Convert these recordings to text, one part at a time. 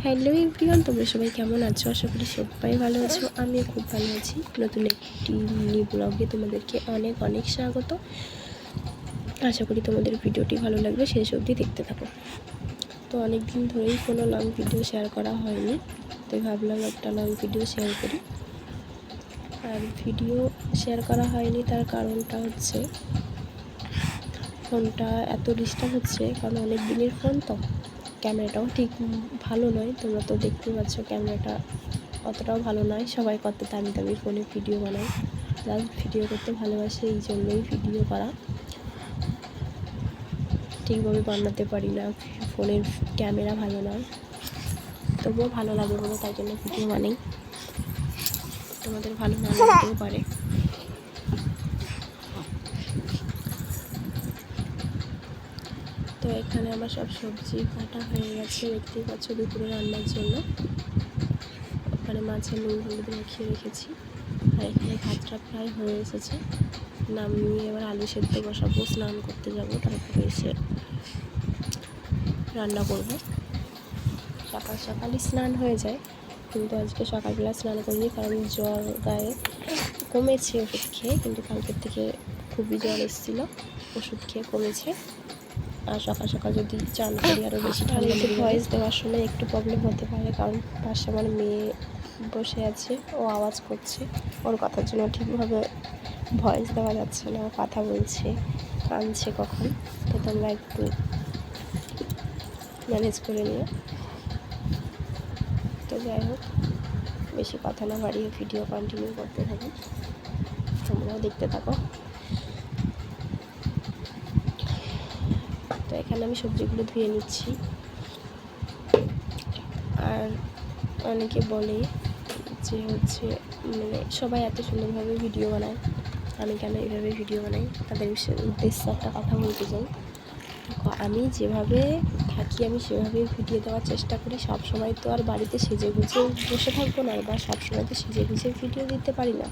Hello everyone, তোমরা সবাই কেমন আছো? আশা করি সবাই ভালো আছো। আমিও খুব ভালো আছি। নতুন একটি মিনি ব্লগে তোমাদেরকে অনেক অনেক স্বাগত। আশা করি তোমাদের ভিডিওটি ভালো লাগবে, শেষ অবধি দেখতে থাকো। তো অনেক দিন ধরেই কোনো লং ভিডিও শেয়ার করা হয়নি, তাই ভাবলাম একটা লং ভিডিও শেয়ার করি। আর ভিডিও শেয়ার করা হয়নি তার কারণটা হচ্ছে ফোনটা এত ডিস্টার্ব হচ্ছে, কারণ অনেক দিনের ফোন তো ক্যামেরাটাও ঠিক ভালো নয়। তোমরা তো দেখতেই পাচ্ছ ক্যামেরাটা অতটাও ভালো নয়। সবাই কত দামি দামি ফোনে ভিডিও বানায়, যারা ভিডিও করতে ভালোবাসে এই জন্যই ভিডিও করা। ঠিকভাবে বানাতে পারি না, ফোনের ক্যামেরা ভালো নয়, তবুও ভালো লাগে বলে তাই জন্য ভিডিও বানাই। তোমাদের ভালো না লাগতেও পারে। তো এখানে আমার সব সবজি কাটা হয়ে গেছে, দেখতেই পাচ্ছ দুপুরে রান্নার জন্য। ওখানে মাছের নুন হলুদ মাখিয়ে রেখেছি, আর এখানে ভাতটা প্রায় হয়ে এসেছে। নামিয়ে এবার আলু সেদ্ধ বসাবো, স্নান করতে যাব, তারপরে এসে রান্না করব। সকাল সকালই স্নান হয়ে যায়, কিন্তু আজকে সকালবেলা স্নান করিনি, কারণ জ্বর গায়ে কমেছে ওষুধ খেয়ে, কিন্তু কালকের থেকে খুবই জ্বর এসেছিলো, ওষুধ খেয়ে কমেছে। আর সকাল সকাল যদি চান করি আরও বেশি ঠান্ডা লেগে ভয়েস দেওয়ার সময় একটু প্রবলেম হতে পারে, কারণ পাশে আমার মেয়ে বসে আছে, ও আওয়াজ করছে, ওর কথার জন্য ঠিকভাবে ভয়েস দেওয়া যাচ্ছে না, কথা বলছে, কাঁদছে কখন। তো তোমরা একটু ম্যানেজ করে নিও। তো যাই হোক, বেশি কথা না বাড়িয়ে ভিডিও কন্টিনিউ করতে থাকি, তোমরাও দেখতে থাকো। তো এখানে আমি সবজিগুলো ধুয়ে নিচ্ছি। আর অনেকে বলে যে হচ্ছে মানে সবাই এত সুন্দরভাবে ভিডিও বানায়, আমি কেন এইভাবে ভিডিও বানাই? তাদের উদ্দেশ্যে একটা কথা বলতে চাই। আমি যেভাবে থাকি আমি সেভাবে ভিডিও দেওয়ার চেষ্টা করি। সব সময় তো আর বাড়িতে সেজে গুজে বসে থাকবো না, বা সবসময় তো সেজে গুজে ভিডিও দিতে পারি না।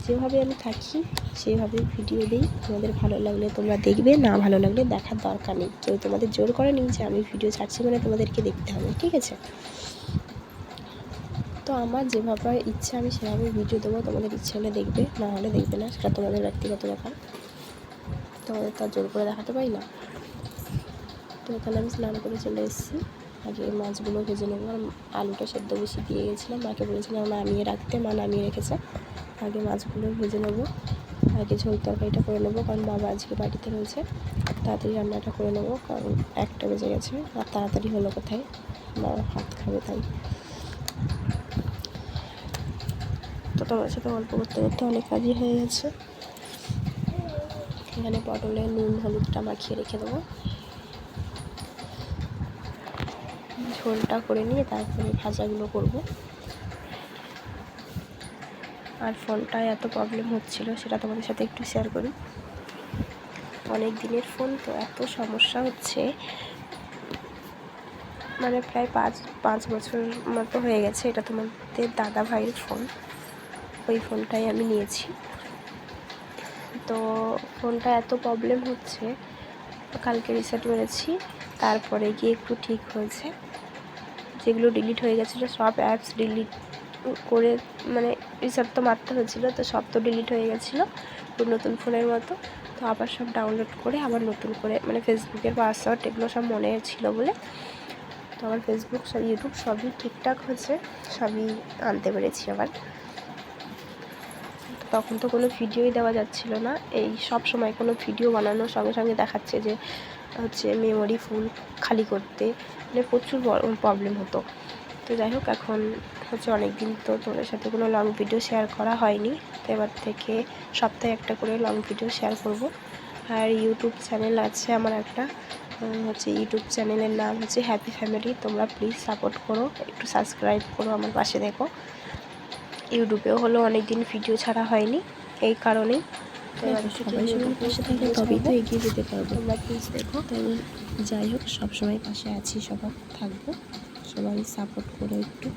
যেভাবে আমি থাকি সেভাবে ভিডিও দিই। তোমাদের ভালো লাগলে তোমরা দেখবে, না ভালো লাগলে দেখার দরকার নেই। কেউ তোমাদের জোর করে নি যে আমি ভিডিও ছাড়ছি মানে তোমাদেরকে দেখতে হবে, ঠিক আছে? তো আমার যেভাবে ইচ্ছা আমি সেভাবে ভিডিও দেবো। তোমাদের ইচ্ছে হলে দেখবে, না হলে দেখবে না, সেটা তোমাদের ব্যক্তিগত ব্যাপার। তোমাদের তো জোর করে দেখাতে পারি না। তো এখানে আমি স্নান করে চলে এসেছি। আগে মাছগুলো ভেজে নেবো, আর আলুটা সেদ্ধ বেশি দিয়ে গেছিলাম, মাকে বলেছিলাম নামিয়ে রাখতে, মা নামিয়ে রেখেছে। আগে মাছগুলো ভেজে নেবো, আগে ঝোল তরকারিটা করে নেবো, কারণ বাবা আজকে বাড়িতে রয়েছে। তাড়াতাড়ি রান্নাটা করে নেবো, কারণ 1টা বেজে গেছে, আর তাড়াতাড়ি হলো কোথায়, মা ভাত খাবে তাই। তো তোমার সাথে গল্প করতে করতে অনেক কাজই হয়ে গেছে। এখানে পটলে নুন হলুদটা মাখিয়ে রেখে দেবো, ঝোলটা করে নিয়ে তারপরে ভাজাগুলো করব। আর ফোনটায় এত প্রবলেম হচ্ছিল সেটা তোমাদের সাথে একটু শেয়ার করি। অনেক দিনের ফোন তো এত সমস্যা হচ্ছে, মানে প্রায় পাঁচ বছর মতো হয়ে গেছে। এটা তোমাদের দাদা ভাইয়ের ফোন, ওই ফোনটাই আমি নিয়েছি। তো ফোনটা এত প্রবলেম হচ্ছে, কালকে রিসেট মেরেছি, তারপরে গিয়ে একটু ঠিক হয়েছে। যেগুলো ডিলিট হয়ে গেছিলো সব অ্যাপস ডিলিট করে, মানে রিসেট তো মারতে হয়েছিলো, তো সব তো ডিলিট হয়ে গেছিলো নতুন ফোনের মতো। তো আবার সব ডাউনলোড করে আবার নতুন করে, মানে ফেসবুকের পাসওয়ার্ড এগুলো সব মনে ছিল বলে, তো আমার ফেসবুক সব ইউটিউব সবই ঠিকঠাক হয়েছে, সবই আনতে পেরেছি আবার। তখন তো কোনো ভিডিওই দেওয়া যাচ্ছিলো না। এই সব সময় কোনো ভিডিও বানানোর সঙ্গে সঙ্গে দেখাচ্ছে যে হচ্ছে মেমোরি ফুল খালি করতে, মানে প্রচুর প্রবলেম হতো। তো যাই হোক, এখন হচ্ছে অনেক দিন তো তোমাদের সাথে কোনো লং ভিডিও শেয়ার করা হয়নি, তো এবার থেকে সপ্তাহে একটা করে লং ভিডিও শেয়ার করব। আর ইউটিউব চ্যানেল আছে আমার একটা, হচ্ছে ইউটিউব চ্যানেলের নাম হচ্ছে হ্যাপি ফ্যামিলি। তোমরা প্লিজ সাপোর্ট করো, একটু সাবস্ক্রাইব করো, আমার পাশে দেখো। ইউটিউবেও হলো অনেক দিন ভিডিও ছাড়া হয়নি, এই কারণেই। সবাই সবার পাশে থাকলে তবেই তো এগিয়ে যেতে পারবো। তোমরা প্লিজ দেখো। তো যাই হোক, সবসময় পাশে আছি, সবার থাকবো, সবাই সাপোর্ট করো একটু।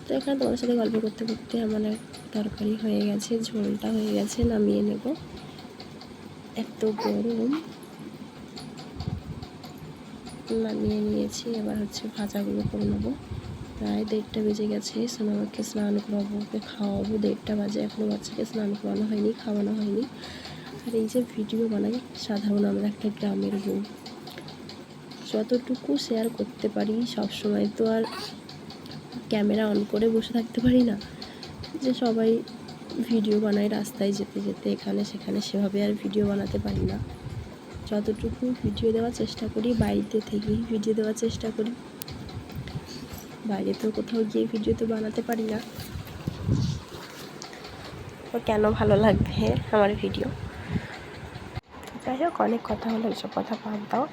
তো এখানে তোমার সাথে গল্প করতে করতে আমার এক তরকারি হয়ে গেছে, ঝোলটা হয়ে গেছে, নামিয়ে নেব। এত গরম, নিয়ে নিয়েছি। এবার হচ্ছে ভাজাগুলো করে নেবো। প্রায় 1:30 বেজে গেছে। সোনামাকে স্নান করাবো, ওকে খাওয়াবো। 1:30 বাজে, এখনও বাচ্চাকে স্নান করানো হয়নি, খাওয়ানো হয়নি। আর এই যে ভিডিও বানাই, সাধারণ আমরা একটা গ্রামের বউ, যতটুকু শেয়ার করতে পারি, সবসময় তো আর ক্যামেরা অন করে বসে থাকতে পারি না, যে সবাই ভিডিও বানায় রাস্তায় যেতে যেতে, এখানে সেখানে, সেভাবে আর ভিডিও বানাতে পারি না। যতটুকু ভিডিও দেওয়ার চেষ্টা করি, বাড়িতে থেকেই ভিডিও দেওয়ার চেষ্টা করি। বাইরে তো কোথাও গিয়ে ভিডিও তো বানাতে পারি না। তো কেন ভালো লাগবে আমার ভিডিও? যাই হোক, অনেক কথা হলো, এইসব কথা বাদ দাও।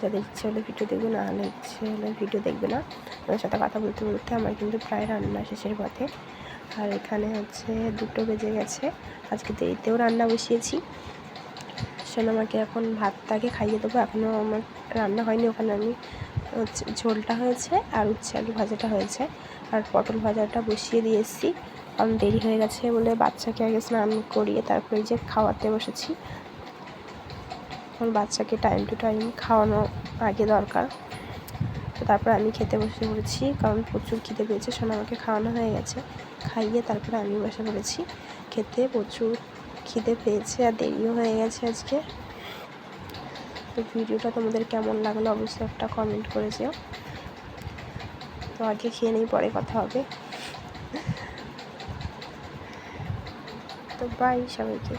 যাদের ইচ্ছে হলে ভিডিও দেখবে, না হলে ইচ্ছে হলে ভিডিও দেখবে না। আমার সাথে কথা বলতে বলতে আমার কিন্তু প্রায় রান্না শেষের পথে। আর এখানে হচ্ছে 2টো বেজে গেছে। আজকে দেরিতেও রান্না বসিয়েছি। সোনামাকে এখন ভাতটাকে খাইয়ে দেবো। এখনও আমার রান্না হয়নি। ওখানে আমি হচ্ছে ঝোলটা হয়েছে আর উচ্ছে আলু ভাজাটা হয়েছে, আর পটল ভাজাটা বসিয়ে দিয়ে এসেছি। কারণ দেরি হয়ে গেছে বলে বাচ্চাকে আগে স্নান করিয়ে তারপরে যে খাওয়াতে বসেছি। কারণ বাচ্চাকে টাইম টু টাইম খাওয়ানো আগে দরকার। তো তারপর আমি খেতে বসে পড়েছি, কারণ প্রচুর খিদে পেয়েছে। সোনামাকে খাওয়ানো হয়ে গেছে, খাইয়ে তারপরে আমি বসে পড়েছি খেতে। প্রচুর খিদে পেয়েছে আর দেরিও হয়ে গেছে আজকে। তো ভিডিওটা তোমাদের কেমন লাগলো অবশ্যই একটা কমেন্ট করে যেও। তো আগে খেয়ে নেই, পরে কথা হবে। তো বাই সবাইকে।